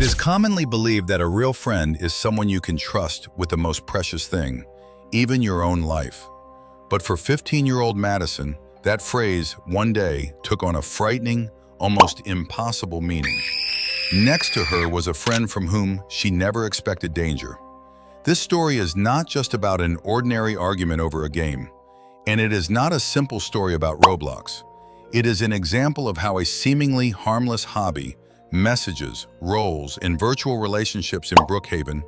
is commonly believed that a real friend is someone you can trust with the most precious thing, even your own life. But for 15-year-old Madison, that phrase, one day, took on a frightening, almost impossible meaning. Next to her was a friend from whom she never expected danger. This story is not just about an ordinary argument over a game, and it is not a simple story about Roblox. It is an example of how a seemingly harmless hobby, messages, roles, and virtual relationships in Brookhaven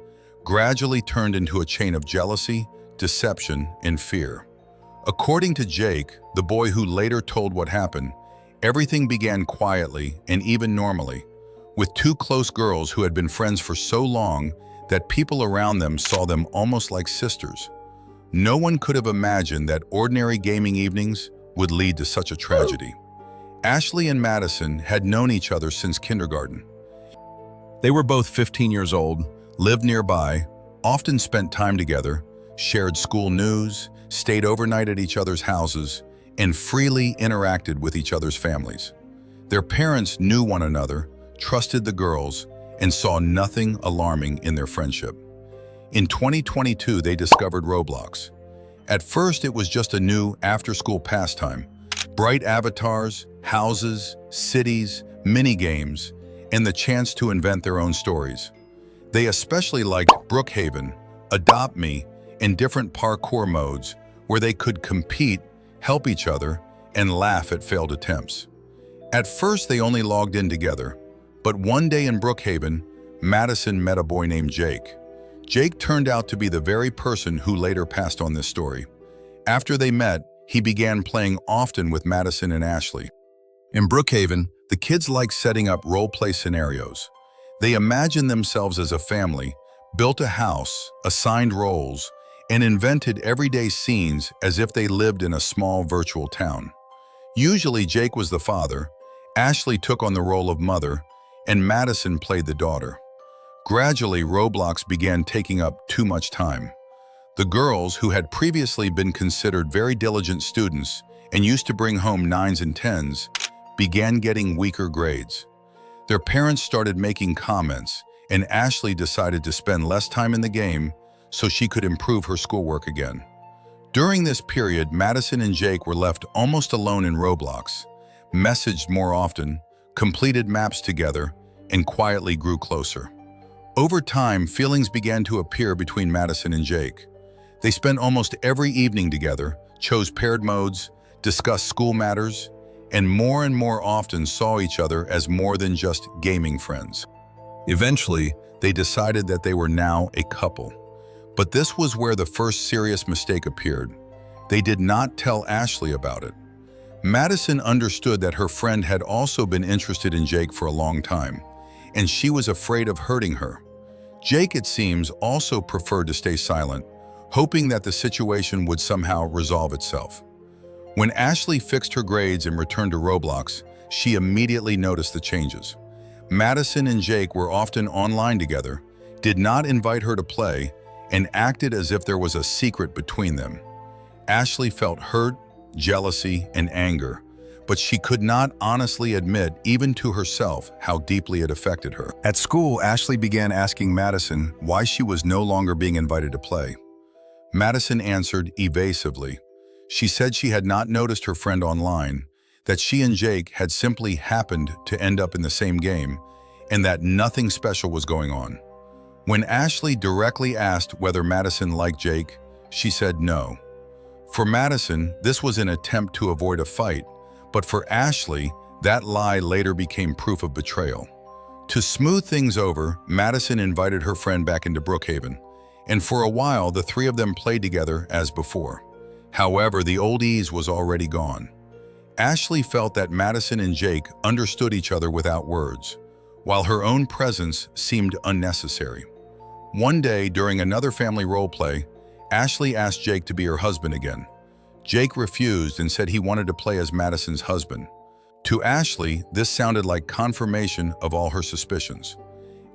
gradually turned into a chain of jealousy, deception, and fear. According to Jake, the boy who later told what happened, everything began quietly and even normally, with two close girls who had been friends for so long that people around them saw them almost like sisters. No one could have imagined that ordinary gaming evenings would lead to such a tragedy. Ashley and Madison had known each other since kindergarten. They were both 15 years old, lived nearby, often spent time together, shared school news, stayed overnight at each other's houses, and freely interacted with each other's families. Their parents knew one another, trusted the girls, and saw nothing alarming in their friendship. In 2022, they discovered Roblox. At first, it was just a new after-school pastime. Bright avatars, houses, cities, mini-games, and the chance to invent their own stories. They especially liked Brookhaven, Adopt Me, and different parkour modes where they could compete, help each other, and laugh at failed attempts. At first, they only logged in together, but one day in Brookhaven, Madison met a boy named Jake. Jake turned out to be the very person who later passed on this story. After they met, he began playing often with Madison and Ashley. In Brookhaven, the kids liked setting up role-play scenarios. They imagined themselves as a family, built a house, assigned roles, and invented everyday scenes as if they lived in a small virtual town. Usually Jake was the father, Ashley took on the role of mother, and Madison played the daughter. Gradually, Roblox began taking up too much time. The girls, who had previously been considered very diligent students and used to bring home 9s and 10s, began getting weaker grades. Their parents started making comments, and Ashley decided to spend less time in the game so she could improve her schoolwork again. During this period, Madison and Jake were left almost alone in Roblox, messaged more often, completed maps together, and quietly grew closer. Over time, feelings began to appear between Madison and Jake. They spent almost every evening together, chose paired modes, discussed school matters, and more often saw each other as more than just gaming friends. Eventually, they decided that they were now a couple. But this was where the first serious mistake appeared. They did not tell Ashley about it. Madison understood that her friend had also been interested in Jake for a long time, and she was afraid of hurting her. Jake, it seems, also preferred to stay silent, hoping that the situation would somehow resolve itself. When Ashley fixed her grades and returned to Roblox, she immediately noticed the changes. Madison and Jake were often online together, did not invite her to play, and acted as if there was a secret between them. Ashley felt hurt, jealousy, and anger, but she could not honestly admit, even to herself, how deeply it affected her. At school, Ashley began asking Madison why she was no longer being invited to play. Madison answered evasively. She said she had not noticed her friend online, that she and Jake had simply happened to end up in the same game, and that nothing special was going on. When Ashley directly asked whether Madison liked Jake, she said no. For Madison, this was an attempt to avoid a fight, but for Ashley, that lie later became proof of betrayal. To smooth things over, Madison invited her friend back into Brookhaven, and for a while the three of them played together as before. However, the old ease was already gone. Ashley felt that Madison and Jake understood each other without words, while her own presence seemed unnecessary. One day, during another family roleplay, Ashley asked Jake to be her husband again. Jake refused and said he wanted to play as Madison's husband. To Ashley, this sounded like confirmation of all her suspicions.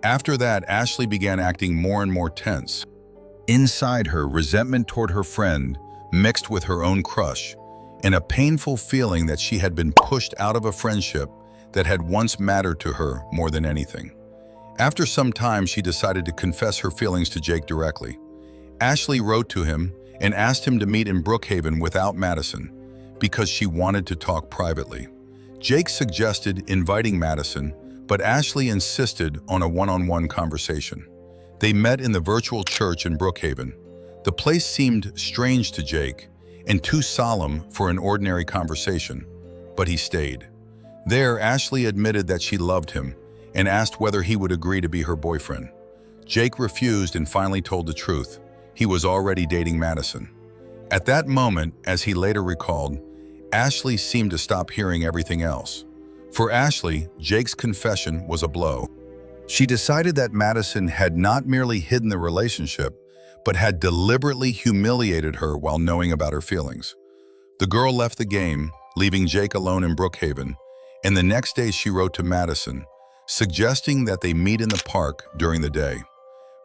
After that, Ashley began acting more and more tense. Inside her, resentment toward her friend mixed with her own crush, and a painful feeling that she had been pushed out of a friendship that had once mattered to her more than anything. After some time, she decided to confess her feelings to Jake directly. Ashley wrote to him and asked him to meet in Brookhaven without Madison because she wanted to talk privately. Jake suggested inviting Madison, but Ashley insisted on a one-on-one conversation. They met in the virtual church in Brookhaven. The place seemed strange to Jake and too solemn for an ordinary conversation, but he stayed. There, Ashley admitted that she loved him and asked whether he would agree to be her boyfriend. Jake refused and finally told the truth. He was already dating Madison. At that moment, as he later recalled, Ashley seemed to stop hearing everything else. For Ashley, Jake's confession was a blow. She decided that Madison had not merely hidden the relationship, but had deliberately humiliated her while knowing about her feelings. The girl left the game, leaving Jake alone in Brookhaven, and the next day she wrote to Madison, suggesting that they meet in the park during the day.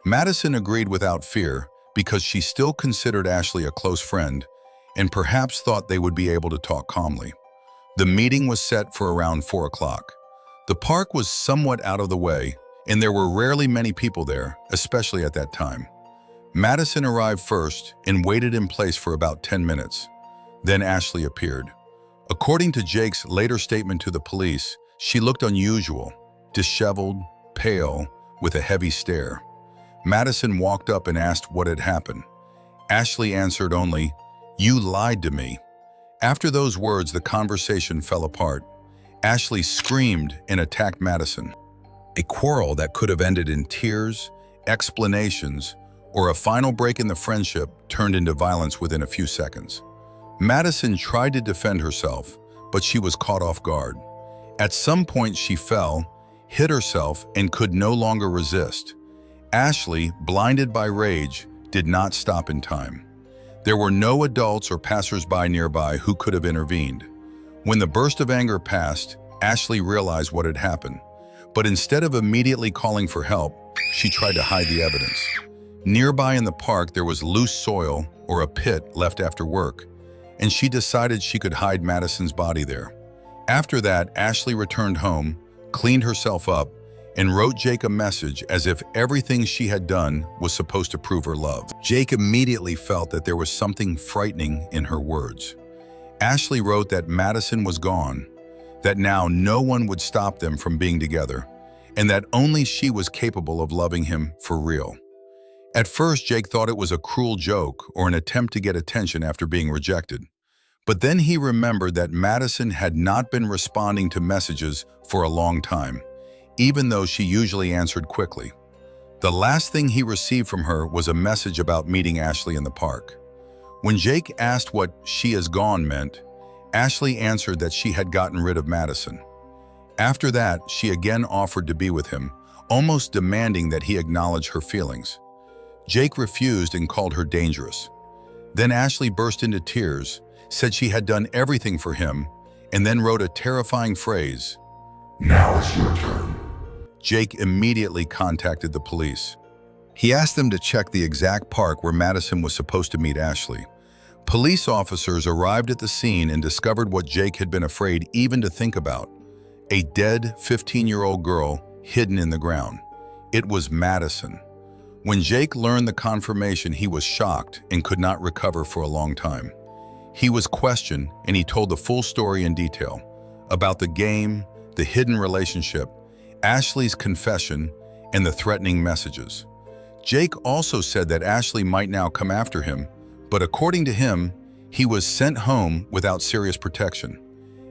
Madison agreed without fear because she still considered Ashley a close friend and perhaps thought they would be able to talk calmly. The meeting was set for around 4 o'clock. The park was somewhat out of the way, and there were rarely many people there, especially at that time. Madison arrived first and waited in place for about 10 minutes. Then Ashley appeared. According to Jake's later statement to the police, she looked unusual, disheveled, pale, with a heavy stare. Madison walked up and asked what had happened. Ashley answered only, "You lied to me." After those words, the conversation fell apart. Ashley screamed and attacked Madison. A quarrel that could have ended in tears, explanations, or a final break in the friendship turned into violence within a few seconds. Madison tried to defend herself, but she was caught off guard. At some point she fell, hit herself, and could no longer resist. Ashley, blinded by rage, did not stop in time. There were no adults or passers-by nearby who could have intervened. When the burst of anger passed, Ashley realized what had happened. But instead of immediately calling for help, she tried to hide the evidence. Nearby in the park, there was loose soil or a pit left after work, and she decided she could hide Madison's body there. After that, Ashley returned home, cleaned herself up, and wrote Jake a message as if everything she had done was supposed to prove her love. Jake immediately felt that there was something frightening in her words. Ashley wrote that Madison was gone, that now no one would stop them from being together, and that only she was capable of loving him for real. At first, Jake thought it was a cruel joke or an attempt to get attention after being rejected. But then he remembered that Madison had not been responding to messages for a long time, even though she usually answered quickly. The last thing he received from her was a message about meeting Ashley in the park. When Jake asked what "she is gone" meant, Ashley answered that she had gotten rid of Madison. After that, she again offered to be with him, almost demanding that he acknowledge her feelings. Jake refused and called her dangerous. Then Ashley burst into tears, said she had done everything for him, and then wrote a terrifying phrase, "Now it's your turn." Jake immediately contacted the police. He asked them to check the exact park where Madison was supposed to meet Ashley. Police officers arrived at the scene and discovered what Jake had been afraid even to think about: a dead 15-year-old girl hidden in the ground. It was Madison. When Jake learned the confirmation, he was shocked and could not recover for a long time. He was questioned, and he told the full story in detail about the game, the hidden relationship, Ashley's confession, and the threatening messages. Jake also said that Ashley might now come after him, but according to him, he was sent home without serious protection.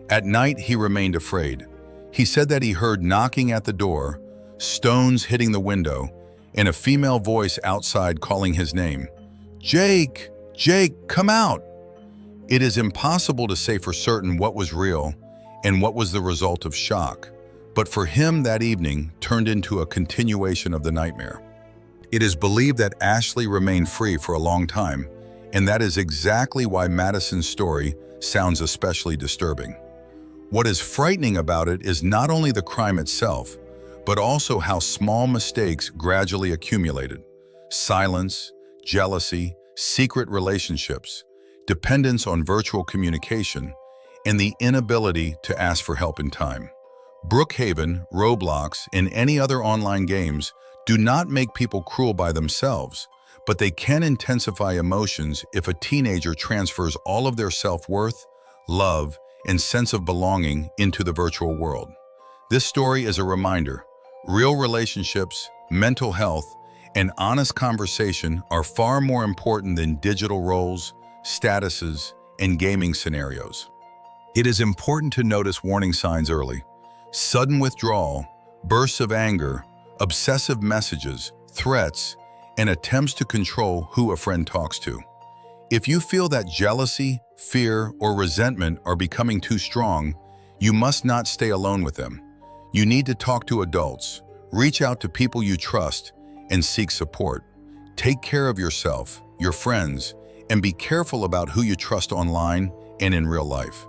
At night, he remained afraid. He said that he heard knocking at the door, stones hitting the window, and a female voice outside calling his name. "Jake! Jake, come out!" It is impossible to say for certain what was real and what was the result of shock, but for him that evening turned into a continuation of the nightmare. It is believed that Ashley remained free for a long time, and that is exactly why Madison's story sounds especially disturbing. What is frightening about it is not only the crime itself, but also how small mistakes gradually accumulated: silence, jealousy, secret relationships, dependence on virtual communication, and the inability to ask for help in time. Brookhaven, Roblox, and any other online games do not make people cruel by themselves, but they can intensify emotions if a teenager transfers all of their self-worth, love, and sense of belonging into the virtual world. This story is a reminder: real relationships, mental health, and honest conversation are far more important than digital roles, statuses, and gaming scenarios. It is important to notice warning signs early: sudden withdrawal, bursts of anger, obsessive messages, threats, and attempts to control who a friend talks to. If you feel that jealousy, fear, or resentment are becoming too strong, you must not stay alone with them. You need to talk to adults, reach out to people you trust, and seek support. Take care of yourself, your friends, and be careful about who you trust online and in real life.